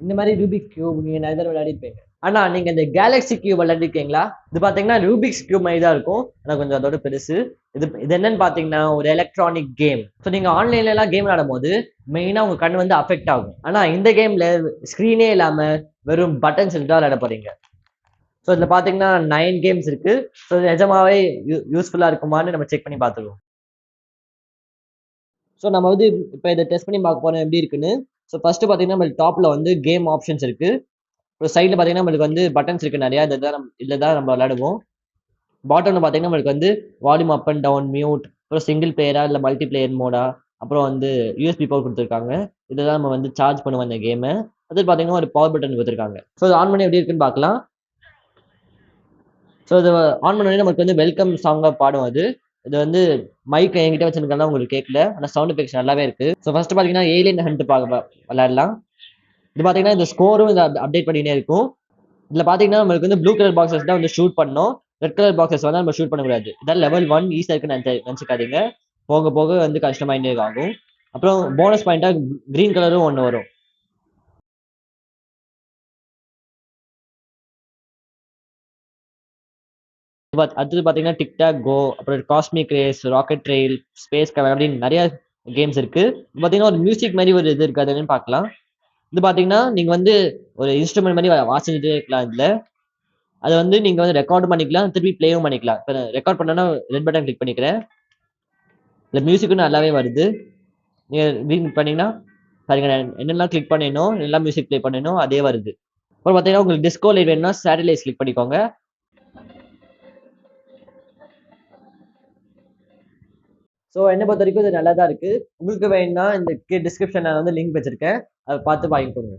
இந்த மாதிரி Rubik's cube நீங்க நிறைய தடவை விளையாடிருப்பீங்க. ஆனா நீங்க இந்த கேலக்ஸி கியூப் விளையாடிருக்கீங்களா? இது பாத்தீங்கன்னா ரூபிக்ஸ் கியூப் மாதிரி தான் இருக்கும். ஆனா கொஞ்சம் அதோட பெருசு. இது என்னன்னு பாத்தீங்கன்னா ஒரு எலக்ட்ரானிக் கேம். ஸோ நீங்க ஆன்லைன்ல எல்லாம் கேம் விளையாடும் போது மெயினா உங்க கண் வந்து அஃபெக்ட் ஆகும். ஆனா இந்த கேம்ல ஸ்கிரீனே இல்லாம வெறும் பட்டன்ஸ் தான் விளையாட போறீங்க. ஸோ இதுல பாத்தீங்கன்னா 9 கேம்ஸ் இருக்கு. ஸோ நிஜமாவே யூஸ்ஃபுல்லா இருக்குமான்னு நம்ம செக் பண்ணி பார்த்துருவோம். ஸோ நம்ம வந்து இப்போ இதை டெஸ்ட் பண்ணி பார்க்க போறோம் எப்படி இருக்குன்னு. ஸோ ஃபர்ஸ்ட் பாத்தீங்கன்னா நம்மளுக்கு டாப்ல வந்து கேம் ஆப்ஷன்ஸ் இருக்கு. அப்புறம் சைடில் பார்த்தீங்கன்னா நம்மளுக்கு வந்து பட்டன்ஸ் இருக்கு நிறையா. இதில் தான் நம்ம விளையாடுவோம். பாட்டம்ல பார்த்தீங்கன்னா நம்மளுக்கு வந்து volume up and down, mute, அப்புறம் சிங்கிள் பிளேயரா இல்லை மல்டி பிளேயர் மோடா, அப்புறம் வந்து யூஎஸ்பி பவர் கொடுத்துருக்காங்க. இதெல்லாம் நம்ம வந்து சார்ஜ் பண்ணுவோம் இந்த கேமை. அது பார்த்தீங்கன்னா ஒரு பவர் பட்டன் கொடுத்துருக்காங்க. ஸோ இது ஆன் பண்ணி எப்படி இருக்குன்னு பார்க்கலாம். ஸோ இது ஆன் பண்ணோடனே நமக்கு வந்து வெல்கம் சாங்காக பாடும் அது. இது வந்து மைக் என்கிட்ட வச்சிருக்கா உங்களுக்கு கேட்கல, ஆனால் சவுண்ட் எஃபெக்ட்ஸ் நல்லாவே இருக்கு. ஸோ ஃபர்ஸ்ட் பார்த்தீங்கன்னா ஏலியன் ஹண்ட் பார்க்க விளையாடலாம். இது பார்த்தீங்கன்னா இந்த ஸ்கோரும் இதை அப்டேட் பண்ணினே இருக்கும். இதில் பார்த்தீங்கன்னா நம்மளுக்கு வந்து ப்ளூ கலர் பாக்ஸஸ் தான் வந்து ஷூட் பண்ணணும். ரெட் கலர் பாக்ஸஸ் வந்து நம்ம ஷூட் பண்ணக்கூடாது. இதான் லெவல் 1 ஈஸியாக இருக்குன்னு நினச்சிக்காதீங்க. போக போக வந்து கஷ்டமாயிட்டே ஆகும். அப்புறம் போனஸ் பாயிண்டாக கிரீன் கலரும் ஒன்று வரும். அடுத்தது பார்த்தீங்கன்னா டிக்டாக் கோ, அப்புறம் cosmic race, rocket trail, space cover அப்படின்னு நிறைய கேம்ஸ் இருக்கு. இது பார்த்தீங்கன்னா ஒரு மியூசிக் மாதிரி ஒரு இது இருக்கு, அதுன்னு பார்க்கலாம். இது பார்த்தீங்கன்னா நீங்கள் வந்து ஒரு இன்ஸ்ட்ருமெண்ட் மாதிரி வாசிச்சுட்டே இருக்கலாம். இதில் அதை வந்து நீங்கள் வந்து ரெக்கார்டும் பண்ணிக்கலாம், திருப்பி ப்ளேவும் பண்ணிக்கலாம். இப்போ ரெக்கார்ட் பண்ணோன்னா ரெட் பட்டன் கிளிக் பண்ணிக்கிறேன். இல்லை மியூசிக்கும் நல்லாவே வருது. நீங்கள் ரீட் பண்ணீங்கன்னா பாருங்க, என்னெல்லாம் கிளிக் பண்ணணும், எல்லாம் மியூசிக் ப்ளே பண்ணணும், அதே வருது. அப்புறம் பார்த்தீங்கன்னா உங்களுக்கு டிஸ்கோ லைட் வேணும்னா சேட்டலைட்ஸ் கிளிக் பண்ணிக்கோங்க. ஸோ என்னை பொறுத்த வரைக்கும் இது நல்லா தான் இருக்கு. உங்களுக்கு வேணும்னா இந்த டிஸ்கிரிப்ஷனில் வந்து லிங்க் வச்சிருக்கேன், அதை பார்த்து வாங்கிக்கோங்க.